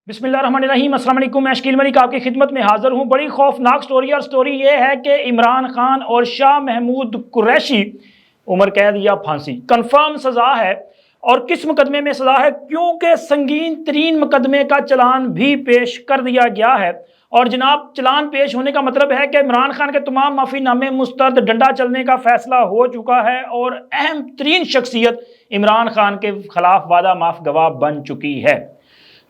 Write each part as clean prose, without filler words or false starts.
बिस्मिल्लाहिर्रहमानिर्रहीम। अस्सलाम वालेकुम। मैं शकील मलिक आपकी खिदमत में हाजिर हूँ। बड़ी खौफनाक स्टोरी, और स्टोरी ये है कि इमरान खान और शाह महमूद कुरैशी उम्र कैद या फांसी कन्फर्म सज़ा है। और किस मुकदमे में सज़ा है? क्योंकि संगीन तरीन मुकदमे का चलान भी पेश कर दिया गया है। और जनाब, चलान पेश होने का मतलब है कि इमरान खान के तमाम माफ़ी नामे मुस्तरद, डंडा चलने का फैसला हो चुका है और अहम तरीन शख्सियत इमरान खान के खिलाफ वादा माफ गवाह बन चुकी है।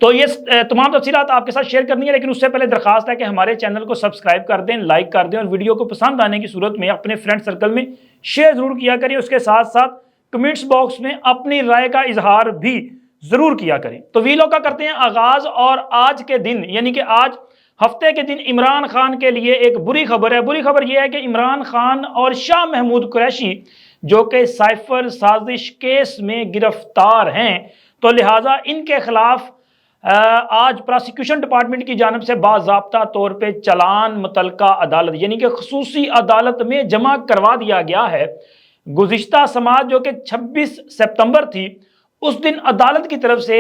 तो ये तमाम तफसीलात आपके साथ शेयर करनी है, लेकिन उससे पहले दरखास्त है कि हमारे चैनल को सब्सक्राइब कर दें, लाइक कर दें, और वीडियो को पसंद आने की सूरत में अपने फ्रेंड सर्कल में शेयर ज़रूर किया करें। उसके साथ साथ कमेंट्स बॉक्स में अपनी राय का इजहार भी ज़रूर किया करें। तो वीडियो का करते हैं आगाज़। और आज के दिन, यानी कि आज हफ्ते के दिन, इमरान खान के लिए एक बुरी खबर है। बुरी खबर यह है कि इमरान खान और शाह महमूद कुरैशी, जो कि साइफर साजिश केस में गिरफ्तार हैं, तो लिहाजा इनके खिलाफ आज प्रोसिक्यूशन डिपार्टमेंट की जानब से बाज़ाब्ता तौर पे चलान मुतलका अदालत, यानी कि खसूसी अदालत में जमा करवा दिया गया है। गुज़िश्ता समात, जो कि 26 सितंबर थी, उस दिन अदालत की तरफ से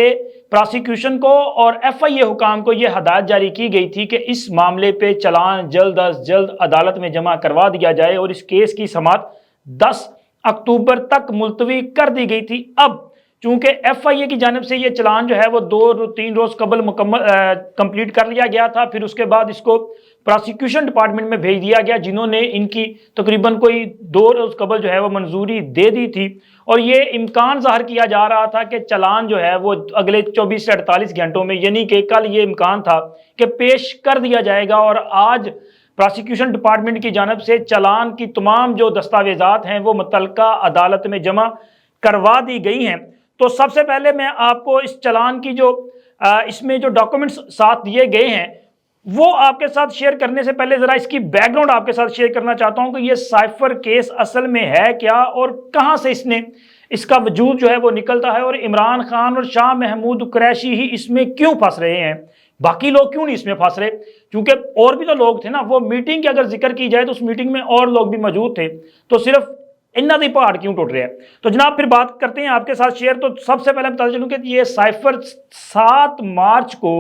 प्रोसिक्यूशन को और FIA हुकाम को यह हदायत जारी की गई थी कि इस मामले पे चलान जल्द अज जल्द अदालत में जमा करवा दिया जाए, और इस केस की समात 10 अक्टूबर तक मुलतवी कर दी गई थी। अब चूंकि FIA की जानिब से ये चलान जो है वो 2-3 रोज कबल कंप्लीट कर लिया गया था, फिर उसके बाद इसको प्रोसिक्यूशन डिपार्टमेंट में भेज दिया गया, जिन्होंने इनकी तकरीबन कोई 2 रोज कबल जो है वो मंजूरी दे दी थी। और ये इम्कान ज़ाहिर किया जा रहा था कि चलान जो है वो अगले 24 से 48 घंटों में, यानी कि कल ये इम्कान था कि पेश कर दिया जाएगा। और आज प्रोसिक्यूशन डिपार्टमेंट की जानिब से चलान की तमाम जो दस्तावेजात हैं वो मुतलका अदालत में जमा करवा दी गई हैं। तो सबसे पहले मैं आपको इस चलान की जो इसमें जो डॉक्यूमेंट्स साथ दिए गए हैं वो आपके साथ शेयर करने से पहले ज़रा इसकी बैकग्राउंड आपके साथ शेयर करना चाहता हूं कि ये साइफर केस असल में है क्या, और कहां से इसका वजूद जो है वो निकलता है, और इमरान खान और शाह महमूद कुरैशी ही इसमें क्यों फंस रहे हैं, बाकी लोग क्यों नहीं इसमें फंस रहे? क्योंकि और भी तो लोग थे ना। वो मीटिंग की अगर जिक्र की जाए तो उस मीटिंग में और लोग भी मौजूद थे, तो सिर्फ इन्ना दी पहाड़ क्यों टूट रहे हैं? तो जनाब फिर बात करते हैं आपके साथ शेयर। तो सबसे पहले बता चलूं कि ये साइफर 7 मार्च को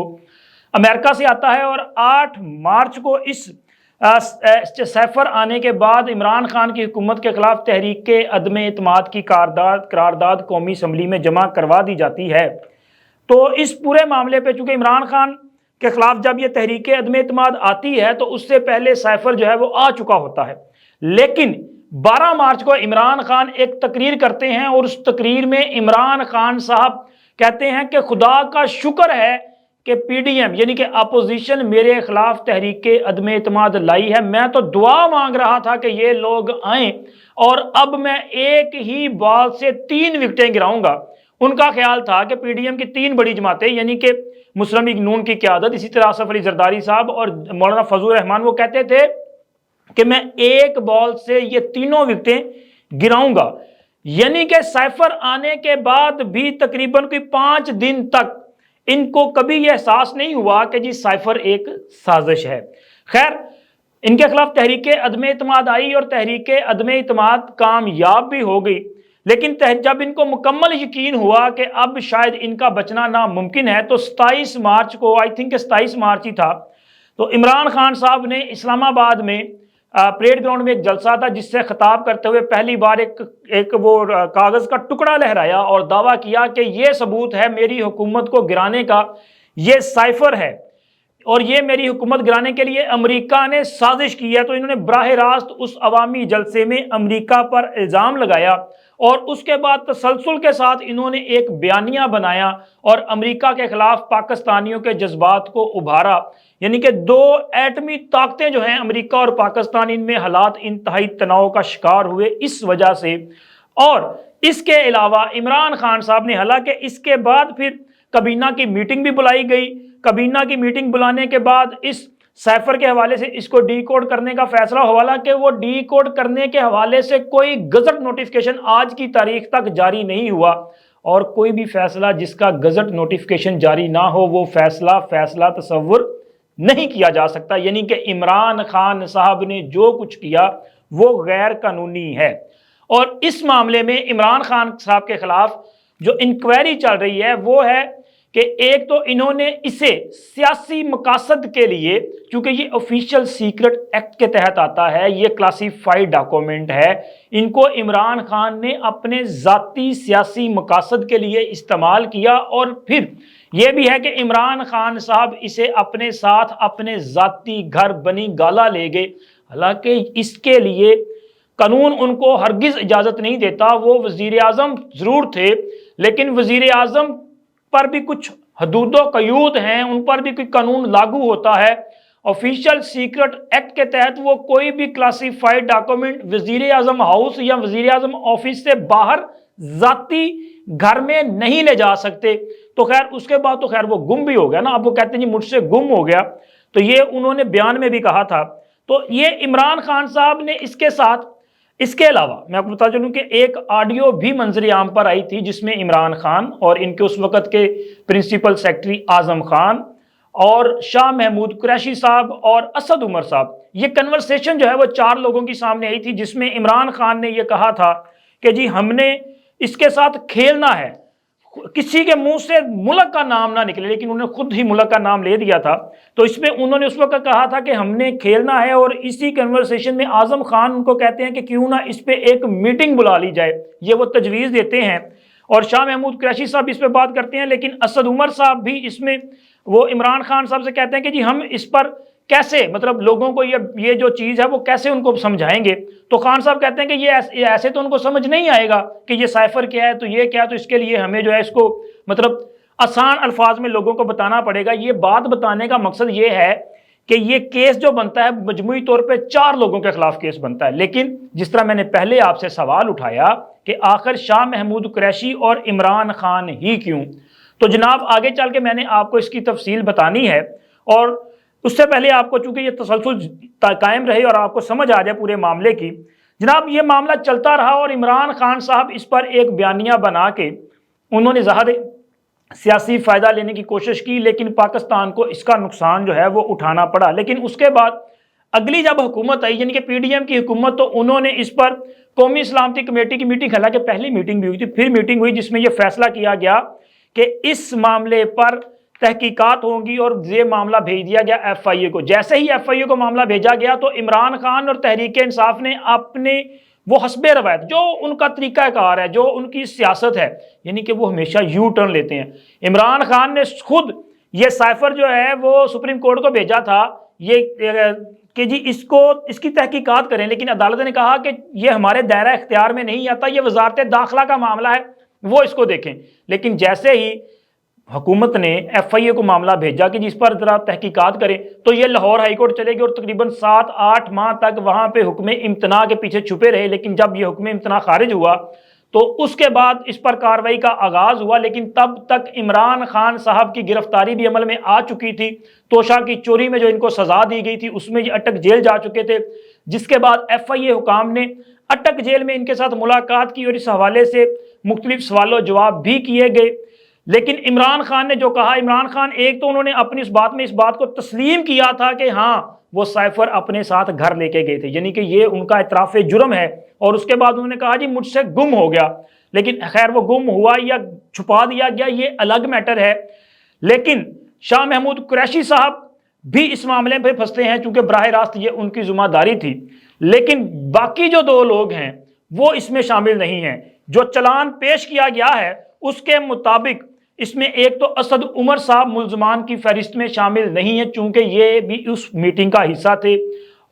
अमेरिका से आता है, और 8 मार्च को इस साइफर आने के बाद इमरान खान की हुकूमत के खिलाफ तहरीक अदम एतमाद की करारदाद कौमी असम्बली में जमा करवा दी जाती है। तो इस पूरे मामले पे चूंकि इमरान खान के खिलाफ जब ये तहरीक अदम एतमाद आती है तो उससे पहले साइफर जो है वो आ चुका होता है, लेकिन 12 मार्च को इमरान खान एक तकरीर करते हैं, और उस तकरीर में इमरान खान साहब कहते हैं कि खुदा का शुक्र है कि PDM यानी कि अपोजिशन मेरे खिलाफ तहरीक अदम एतमाद लाई है। मैं तो दुआ मांग रहा था कि ये लोग आए, और अब मैं एक ही बॉल से 3 विकेटें गिराऊंगा। उनका ख्याल था कि PDM की 3 बड़ी जमातें, यानी कि मुस्लिम लीग नून की क़यादत, इसी तरह आसफ अली जरदारी साहब और मौलाना फजल रहमान, वो कहते थे कि मैं एक बॉल से ये तीनों विकेटें गिराऊंगा। यानी कि साइफर आने के बाद भी तकरीबन कोई 5 दिन तक इनको कभी यह एहसास नहीं हुआ कि जी साइफर एक साजिश है। खैर, इनके खिलाफ तहरीक अदम एतमाद आई और तहरीक अदम एतमाद कामयाब भी हो गई, लेकिन जब इनको मुकम्मल यकीन हुआ कि अब शायद इनका बचना नामुमकिन है, तो 27 मार्च को, आई थिंक 27 मार्च ही था, तो इमरान खान साहब ने इस्लामाबाद में परेड ग्राउंड में एक जलसा था, जिससे खिताब करते हुए पहली बार एक वो कागज का टुकड़ा लहराया और दावा किया कि ये सबूत है मेरी हुकूमत को गिराने का, ये साइफर है, और ये मेरी हुकूमत गिराने के लिए अमेरिका ने साजिश की है। तो इन्होंने बराह रास्त उस अवामी जलसे में अमेरिका पर इल्ज़ाम लगाया, और उसके बाद तसलसल के साथ इन्होंने एक बयानिया बनाया और अमेरिका के खिलाफ पाकिस्तानियों के जज्बात को उभारा। यानी कि 2 एटमी ताकतें जो हैं, अमेरिका और पाकिस्तान, इनमें हालात इंतहाई तनाव का शिकार हुए इस वजह से। और इसके अलावा इमरान खान साहब ने, हालांकि इसके बाद फिर कबीना की मीटिंग भी बुलाई गई, कबीना की मीटिंग बुलाने के बाद इस साइफर के हवाले से इसको डीकोड करने का फैसला हुआ, हालांकि वो डीकोड करने के हवाले से कोई गजट नोटिफिकेशन आज की तारीख तक जारी नहीं हुआ, और कोई भी फैसला जिसका गजट नोटिफिकेशन जारी ना हो वो फैसला तसव्वुर नहीं किया जा सकता। यानी कि इमरान खान साहब ने जो कुछ किया वो गैर कानूनी है। और इस मामले में इमरान खान साहब के खिलाफ जो इंक्वायरी चल रही है वो है کہ ایک تو انہوں نے اسے سیاسی مقاصد کے لیے، چونکہ یہ آفیشیل سیکرٹ ایکٹ کے تحت آتا ہے، یہ کلاسیفائڈ ڈاکومنٹ ہے، ان کو عمران خان نے اپنے ذاتی سیاسی مقاصد کے لیے استعمال کیا، اور پھر یہ بھی ہے کہ عمران خان صاحب اسے اپنے ساتھ اپنے ذاتی گھر بنی گالا لے گئے، حالانکہ اس کے لیے قانون ان کو ہرگز اجازت نہیں دیتا۔ وہ وزیر اعظم ضرور تھے، لیکن وزیر اعظم پر بھی کچھ حدود و قیود ہیں، ان پر بھی کوئی قانون لاگو ہوتا ہے۔ آفیشیل سیکرٹ ایکٹ کے تحت وہ کوئی بھی کلاسیفائڈ ڈاکومنٹ وزیر اعظم ہاؤس یا وزیر اعظم آفس سے باہر ذاتی گھر میں نہیں لے جا سکتے۔ تو خیر اس کے بعد تو خیر وہ گم بھی ہو گیا نا، اب وہ کہتے ہیں جی مجھ سے گم ہو گیا، تو یہ انہوں نے بیان میں بھی کہا تھا۔ تو یہ عمران خان صاحب نے اس کے ساتھ، اس کے علاوہ میں آپ کو بتا چلوں کہ ایک آڈیو بھی منظر عام پر آئی تھی جس میں عمران خان اور ان کے اس وقت کے پرنسپل سیکرٹری اعظم خان اور شاہ محمود قریشی صاحب اور اسد عمر صاحب، یہ کنورسیشن جو ہے وہ 4 لوگوں کی سامنے آئی تھی، جس میں عمران خان نے یہ کہا تھا کہ جی ہم نے اس کے ساتھ کھیلنا ہے، کسی کے منہ سے ملک کا نام نہ نکلے، لیکن انہوں نے خود ہی ملک کا نام لے دیا تھا۔ تو اس میں انہوں نے اس وقت کہا تھا کہ ہم نے کھیلنا ہے، اور اسی کنورسیشن میں اعظم خان ان کو کہتے ہیں کہ کیوں نہ اس پہ ایک میٹنگ بلا لی جائے، یہ وہ تجویز دیتے ہیں، اور شاہ محمود قریشی صاحب اس پہ بات کرتے ہیں، لیکن اسد عمر صاحب بھی اس میں وہ عمران خان صاحب سے کہتے ہیں کہ جی ہم اس پر کیسے، مطلب لوگوں کو یہ جو چیز ہے وہ کیسے ان کو سمجھائیں گے۔ تو خان صاحب کہتے ہیں کہ یہ ایسے تو ان کو سمجھ نہیں آئے گا کہ یہ سائفر کیا ہے، تو یہ کیا، تو اس کے لیے ہمیں جو ہے اس کو مطلب آسان الفاظ میں لوگوں کو بتانا پڑے گا۔ یہ بات بتانے کا مقصد یہ ہے کہ یہ کیس جو بنتا ہے مجموعی طور پہ 4 لوگوں کے خلاف کیس بنتا ہے، لیکن جس طرح میں نے پہلے آپ سے سوال اٹھایا کہ آخر شاہ محمود قریشی اور عمران خان ہی کیوں، تو جناب آگے چل کے میں نے آپ کو اس کی تفصیل بتانی ہے، اور اس سے پہلے آپ کو چونکہ یہ تسلسل قائم رہے اور آپ کو سمجھ آ جائے پورے معاملے کی، جناب یہ معاملہ چلتا رہا اور عمران خان صاحب اس پر ایک بیانیہ بنا کے انہوں نے ظاہر سیاسی فائدہ لینے کی کوشش کی، لیکن پاکستان کو اس کا نقصان جو ہے وہ اٹھانا پڑا۔ لیکن اس کے بعد اگلی جب حکومت آئی، یعنی کہ پی ڈی ایم کی حکومت، تو انہوں نے اس پر قومی سلامتی کمیٹی کی میٹنگ، حالانکہ پہلی میٹنگ بھی ہوئی تھی، پھر میٹنگ ہوئی جس میں یہ فیصلہ کیا گیا کہ اس معاملے پر تحقیقات ہوں گی، اور یہ معاملہ بھیج دیا گیا ایف آئی اے کو۔ جیسے ہی ایف آئی اے کو معاملہ بھیجا گیا تو عمران خان اور تحریک انصاف نے اپنے وہ حسب روایت جو ان کا طریقہ کار ہے، جو ان کی سیاست ہے، یعنی کہ وہ ہمیشہ یو ٹرن لیتے ہیں۔ عمران خان نے خود یہ سائفر جو ہے وہ سپریم کورٹ کو بھیجا تھا یہ کہ جی اس کی تحقیقات کریں، لیکن عدالت نے کہا کہ یہ ہمارے دائرہ اختیار میں نہیں آتا، یہ وزارت داخلہ کا معاملہ ہے، وہ اس کو دیکھیں۔ لیکن جیسے ہی حکومت نے ایف آئی اے کو معاملہ بھیجا کہ جس پر ذرا تحقیقات کریں، تو یہ لاہور ہائی کورٹ چلے گئے اور تقریباً 7-8 ماہ تک وہاں پہ حکم امتناع کے پیچھے چھپے رہے۔ لیکن جب یہ حکم امتناع خارج ہوا تو اس کے بعد اس پر کارروائی کا آغاز ہوا، لیکن تب تک عمران خان صاحب کی گرفتاری بھی عمل میں آ چکی تھی۔ توشہ کی چوری میں جو ان کو سزا دی گئی تھی اس میں یہ اٹک جیل جا چکے تھے، جس کے بعد ایف آئی اے حکام نے اٹک جیل میں ان کے ساتھ ملاقات کی اور اس حوالے سے مختلف سوال و جواب بھی کیے گئے۔ لیکن عمران خان نے جو کہا، عمران خان ایک تو انہوں نے اپنی اس بات کو تسلیم کیا تھا کہ ہاں وہ سائفر اپنے ساتھ گھر لے کے گئے تھے، یعنی کہ یہ ان کا اعتراف جرم ہے، اور اس کے بعد انہوں نے کہا جی مجھ سے گم ہو گیا، لیکن خیر وہ گم ہوا یا چھپا دیا گیا یہ الگ میٹر ہے۔ لیکن شاہ محمود قریشی صاحب بھی اس معاملے پہ پھنستے ہیں چونکہ براہ راست یہ ان کی ذمہ داری تھی، لیکن باقی جو 2 لوگ ہیں وہ اس میں شامل نہیں ہیں۔ جو چلان پیش کیا گیا ہے اس کے مطابق اس میں ایک تو اسد عمر صاحب ملزمان کی فہرست میں شامل نہیں ہے چونکہ یہ بھی اس میٹنگ کا حصہ تھے،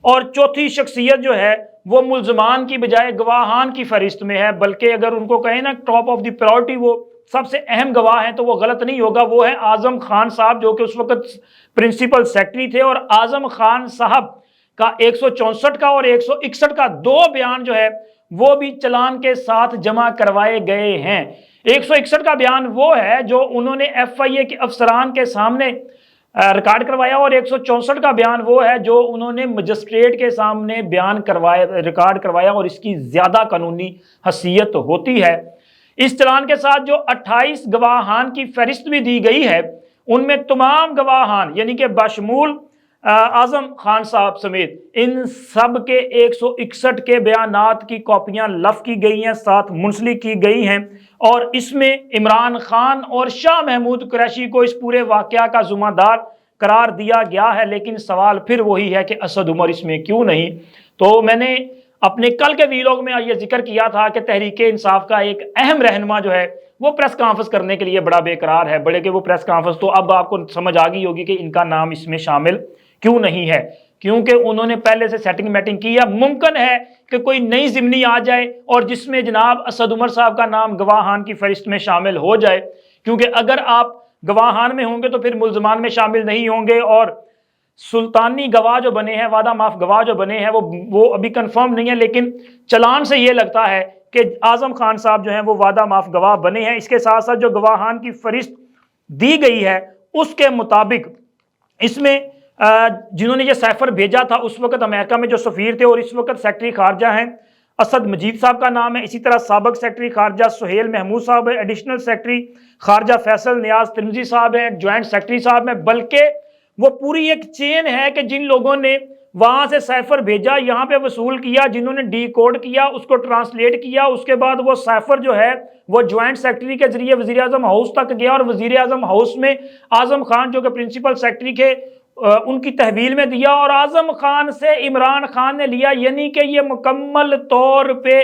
اور چوتھی شخصیت جو ہے وہ ملزمان کی بجائے گواہان کی فہرست میں ہے، بلکہ اگر ان کو کہیں نا ٹاپ آف دی پرائورٹی وہ سب سے اہم گواہ ہیں تو وہ غلط نہیں ہوگا، وہ ہے اعظم خان صاحب جو کہ اس وقت پرنسپل سیکرٹری تھے، اور اعظم خان صاحب کا 164 کا اور 161 کا 2 بیان جو ہے وہ بھی چلان کے ساتھ جمع کروائے گئے ہیں۔ 161 کا بیان وہ ہے جو انہوں نے ایف آئی اے کے افسران کے سامنے ریکارڈ کروایا، اور 164 کا بیان وہ ہے جو انہوں نے مجسٹریٹ کے سامنے بیان کروایا، ریکارڈ کروایا، اور اس کی زیادہ قانونی حیثیت ہوتی ہے۔ اس چلان کے ساتھ جو 28 گواہان کی فہرست بھی دی گئی ہے ان میں تمام گواہان یعنی کہ بشمول आजम खान साहब समेत इन सब के 161 के बयानात की कॉपियां लफ की गई हैं, साथ मुंसलिक की गई हैं, और इसमें इमरान खान और शाह महमूद कुरैशी को इस पूरे वाकया का जुम्मेदार करार दिया गया है। लेकिन सवाल फिर वही है कि असद उमर इसमें क्यों नहीं। तो मैंने अपने कल के वीलॉग में ये जिक्र किया था कि तहरीक इंसाफ का एक अहम रहनुमा जो है वो प्रेस कॉन्फ्रेंस करने के लिए बड़ा बेकरार है, बड़े कि वो प्रेस कॉन्फ्रेंस, तो अब आपको समझ आ गई होगी कि इनका नाम इसमें शामिल क्यों नहीं है, क्योंकि उन्होंने पहले से सेटिंग मैटिंग की है। मुमकिन है कि कोई नई जिमनी आ जाए और जिसमें जनाब असद उमर साहब का नाम गवाहान की फहरिस्त में शामिल हो जाए, क्योंकि अगर आप गवाहान में होंगे तो फिर मुल्जमान में शामिल नहीं होंगे, और सुल्तानी गवाह जो बने हैं, वादा माफ गवाह जो बने हैं, वो अभी कंफर्म नहीं है, लेकिन चलान से ये लगता है कि आजम खान साहब जो हैं वो वादा माफ गवाह बने हैं। इसके साथ साथ जो गवाहान की फहरिस्त दी गई है उसके मुताबिक इसमें जिन्होंने ये सैफर भेजा था उस वक्त अमेरिका में जो सफीर थे और इस वक्त सेक्रेटरी खारजा हैं, असद मजीद साहब का नाम है। इसी तरह साबिक सेक्रेटरी खारजा सुहेल महमूद साहब है, एडिशनल सेक्रेटरी खारजा फैसल नियाज तिरमिजी साहब हैं, ज्वाइंट सेक्रेटरी साहब हैं, बल्कि वो पूरी एक चेन है कि जिन लोगों ने वहां से सैफर भेजा, यहाँ पे वसूल किया, जिन्होंने डी कोड किया, उसको ट्रांसलेट किया, उसके बाद वो सैफर जो है वो ज्वाइंट सेक्रेटरी के जरिए वजीर आजम हाउस तक गया, और वजीर आजम हाउस में आजम खान जो कि प्रिंसिपल सेक्रेटरी के उनकी तहवील में दिया, और आजम खान से इमरान खान ने लिया। यानी कि ये मुकम्मल तौर पे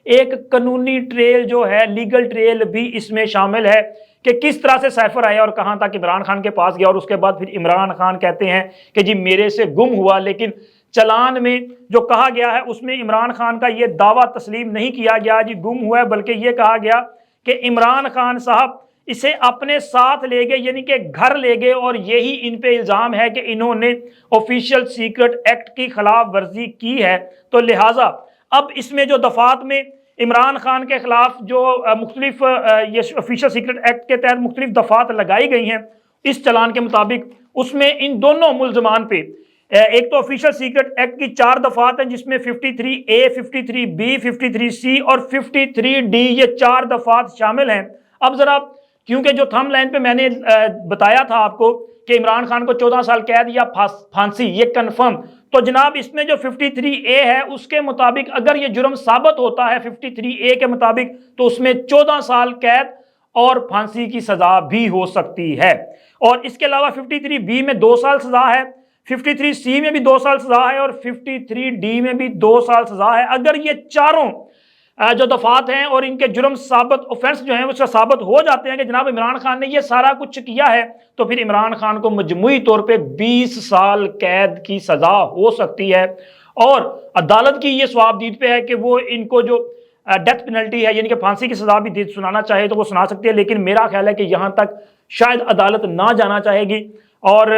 एक कानूनी ट्रेल जो है, लीगल ट्रेल भी इसमें शामिल है कि किस तरह से सैफर आया और कहां तक इमरान खान के पास गया, और उसके बाद फिर इमरान खान कहते हैं कि जी मेरे से गुम हुआ। लेकिन चलान में जो कहा गया है उसमें इमरान खान का ये दावा तस्लीम नहीं किया गया जी गुम हुआ है, बल्कि ये कहा गया कि इमरान खान साहब इसे अपने साथ ले गए, यानी कि घर ले गए, और यही इन पे इल्ज़ाम है कि इन्होंने ऑफिशियल सीक्रेट एक्ट की खिलाफ वर्जी की है। तो लिहाजा अब इसमें जो दफात में इमरान खान के खिलाफ जो मुख्तलिफ ये ऑफिशियल सीक्रेट एक्ट के तहत मुख्तलिफ दफात लगाई गई हैं इस चलान के मुताबिक, उसमें इन दोनों मुल्जमान पे एक तो ऑफिशियल सीक्रेट एक्ट की 4 दफात हैं, जिसमें 53A, 53B, 53C और 53D ये 4 दफात शामिल हैं। अब जरा, क्योंकि जो थंब लाइन पे मैंने बताया था आपको कि इमरान खान को 14 साल कैद या फांसी, ये कंफर्म, तो जनाब इसमें जो 53A है उसके मुताबिक अगर ये जुर्म साबित होता है 53A के मुताबिक, तो उसमें 14 साल कैद और फांसी की सजा भी हो सकती है। और इसके अलावा 53B में 2 साल सजा है, 53C में भी 2 साल सजा है, और 53D में भी 2 साल सजा है। अगर ये चारों जो दफात हैं और इनके जुर्म साबित, ऑफेंस जो हैं उसका साबित हो जाते हैं कि जनाब इमरान खान ने ये सारा कुछ किया है, तो फिर इमरान खान को मजमूई तौर पे 20 साल कैद की सजा हो सकती है। और अदालत की ये सवाबदीद पे है कि वो इनको जो डेथ पेनल्टी है यानी कि फांसी की सजा भी सुनाना चाहे तो वो सुना सकती है, लेकिन मेरा ख्याल है कि यहाँ तक शायद अदालत ना जाना चाहेगी, और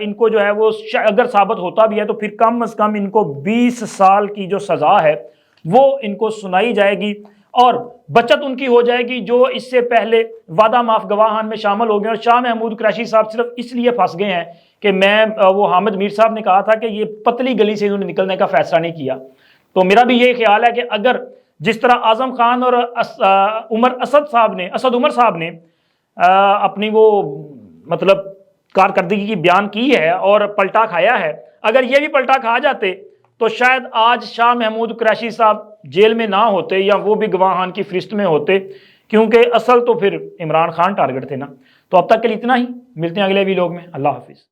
इनको जो है वो अगर साबित होता भी है तो फिर कम अज कम इनको 20 साल की जो सजा है वो इनको सुनाई जाएगी, और बचत उनकी हो जाएगी जो इससे पहले वादा माफ गवाहान में शामिल हो गए। और शाह महमूद कुरैशी साहब सिर्फ इसलिए फंस गए हैं कि वो हामिद मीर साहब ने कहा था कि ये पतली गली से इन्होंने निकलने का फैसला नहीं किया। तो मेरा भी ये ख्याल है कि अगर जिस तरह आजम खान और असद उमर साहब ने अपनी वो मतलब कारकर्दगी की बयान की है और पलटा खाया है, अगर ये भी पलटा खा जाते तो शायद आज शाह महमूद कुरैशी साहब जेल में ना होते, या वो भी गवाहान की फहरिस्त में होते, क्योंकि असल तो फिर इमरान खान टारगेट थे ना। तो अब तक के लिए इतना ही, मिलते हैं अगले वीडियो में। अल्लाह हाफिज़।